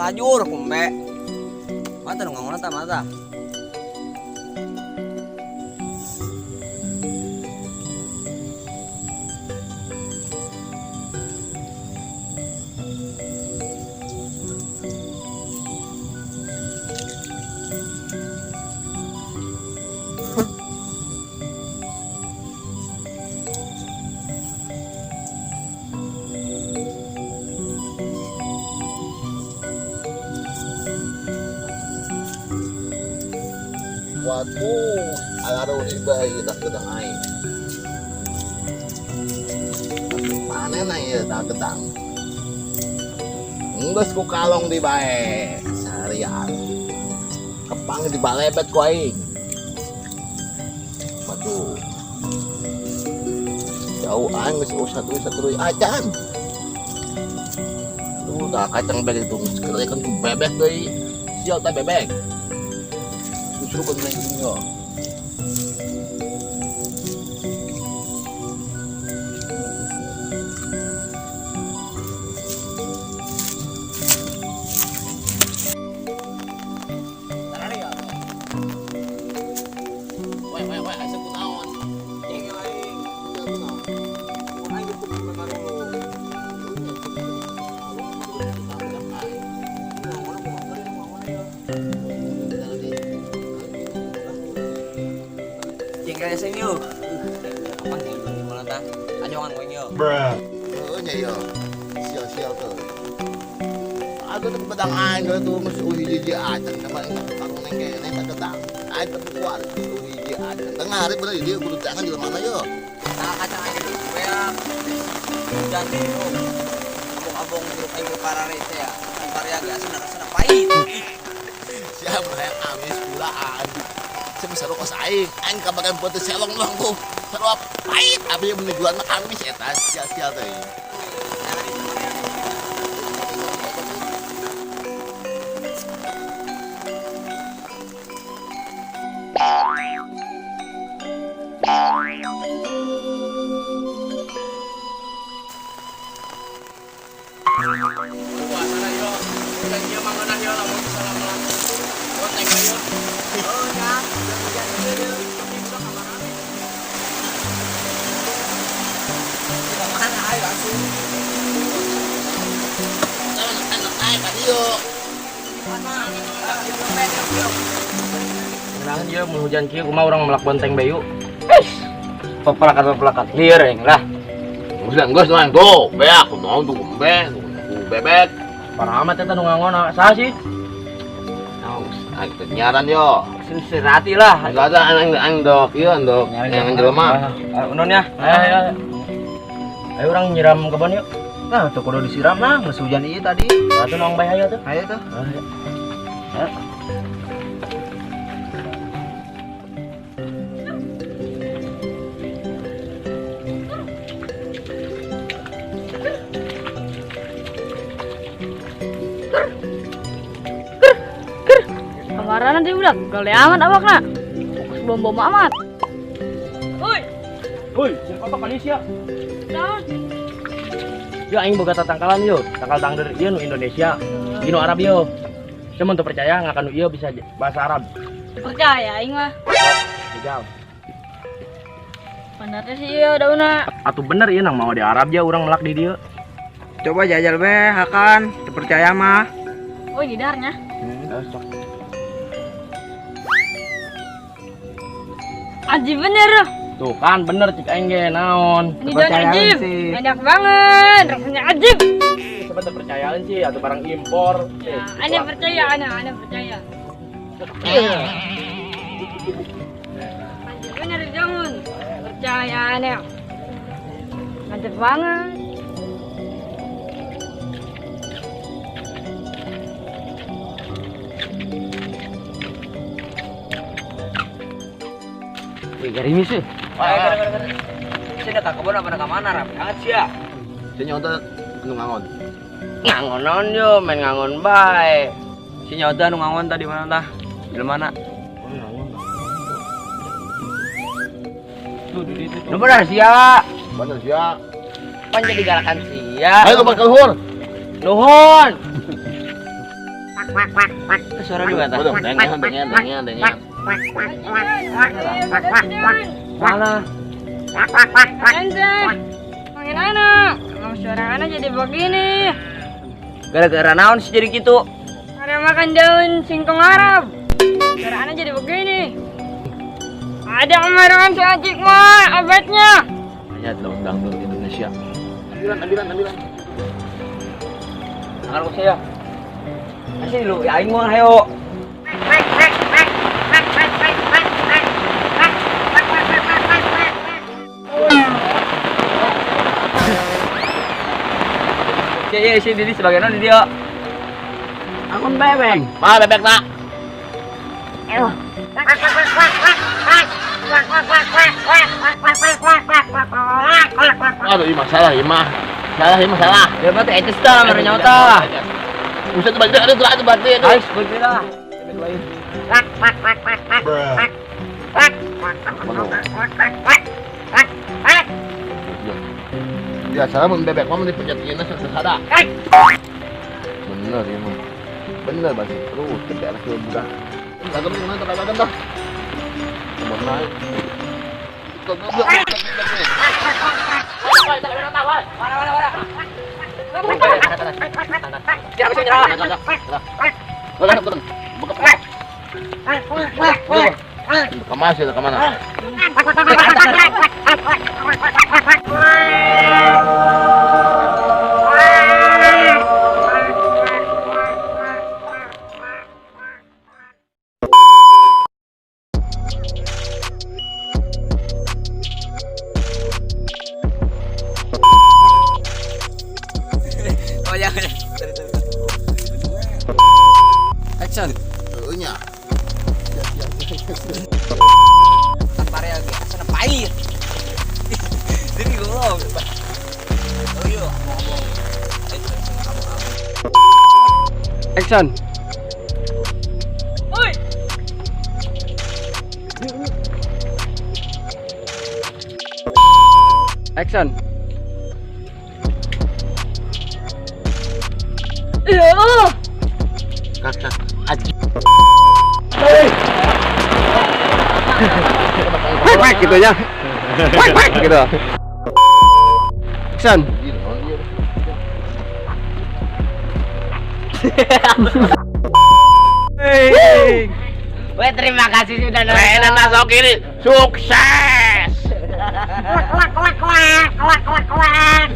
lajur kumbe. Mata nu ngangona ta mata. Waktu alaro iba itas gedang air. Panen aja tak gedang. Enggeus ku kalong di bae seharian. Kepang di balebet ku aing. Waduh. Jauh aing geus satu acan. Aduh, dah kacang bebek itu sekalian ku bebek deui. Sial teh bebek. Suruh kau main ini Jengkel sing yo. Apa sih gimana ta? Anjongan kowe yo. Heeh nya yo. Sial-sial tuh. Aku tuh pedang aing tuh mesti hiji acan sama karung neng kene tak ketang. Aing teu kuat hiji acan. Tengah hari bener dia kudu tangan di mana yo. Nah kacang aja dulu. Kowe hujan di yo. Abong-abong grup aing parare teh ya. Karya gak senang pahit. Siapa yang amis pulaan. Saya seru kos aing kabagan foto selong doang tuh seru apa pahit apa yang menjual mah amis eta sia-sia teh. Puasa yo. Kita dia manganan yo lamun salam lah. Konteng yo. Oh ya. Kenangan dia mun hujan kieu kumaha urang melak bonteng bayu. Pepelakat lieur lah. Geus lah tuh, beak kumaha tuh kumbe, bebek. Parah amat eta nu ngangona saha sih? Nyaran yo. Sirati lah. Enggak ada ang dok, iya dok. Yang jelema. Unon ya. Ayo urang nyiram kebon yuk. Nah, tuh kudu disiram lah, geus hujan ieu tadi. Atuh nong bae hayu tuh. Ayo tuh. Ayo. Kemarin dia udah gale amat awakna. Fokus bom-bom amat. Woi, siapa Malaysia? Naon? Yo aing boga tatangkalan yo, tangkal tangder ieu nu Indonesia, ieu nu Arab yo. Saya mun teu percaya ngakan nu ieu bisa bahasa Arab. Percaya aing mah. Jauh. Bener sih ieu dauna. Atuh bener ieu nang mau di Arab ya urang melak di dieu. Coba jajal be, hakan. Teu percaya mah. Oh, gidarnya. Ajib bener. Tuh kan bener cik aing ge naon. Ini daun ajib. Enak banget, rasanya ajib. Coba teu percayaan sih atuh barang impor. Ya, ane percaya, ane percaya. Ajib bener jangan. Percaya ane. Mantap banget. Garimis sih. Sini ka kebon apa ka mana rapi banget sih ya. Si nyoto anu ngangon. Ngangonon yo, main ngangon bae. Si nyoto anu ngangon tadi mana tah? Di mana? Nu bener sia. Bener sia. Pan jadi galakan sia. Ayo bakal hur. Nuhun. Suara juga tak? Waduh, dengen. Mana? Anjay. Ngomongin anak. Emang suara anak jadi begini. Gara-gara naon sih jadi gitu? Ada makan daun singkong Arab. Suara anak jadi begini. Ada kemarin si Acik mah, abadnya. Hanya daun dangdut Indonesia. Ambilan. Kalau saya masih lu, ya aing mau hayo. Ya, sini di sebagian mana dia? Akun bebek. Mana bebek nak? Aduh, ini masalah. Salah. Ya berarti itu dah merenya ta. Bisa tuh balik, ada tuh balik. Guys, beginilah. Biasa mun bebek mah dipencetkeun sesada. Bener ya mah. Bener banget. Terus kita anak budak. Lagam di mana lagam dah. Benar. Kemas ya kemana? Oh jangan. Action. Nya. Tanpa reaksi, asana pahit. Jadi gue ngomong. Oh iya, ngomong. Action. Oi. Action. Iya. Kakak aji. Wek gitu ya. Wek gitu. Action. Hey. Weh, terima kasih sudah Mainan masuk ini sukses. Kuak.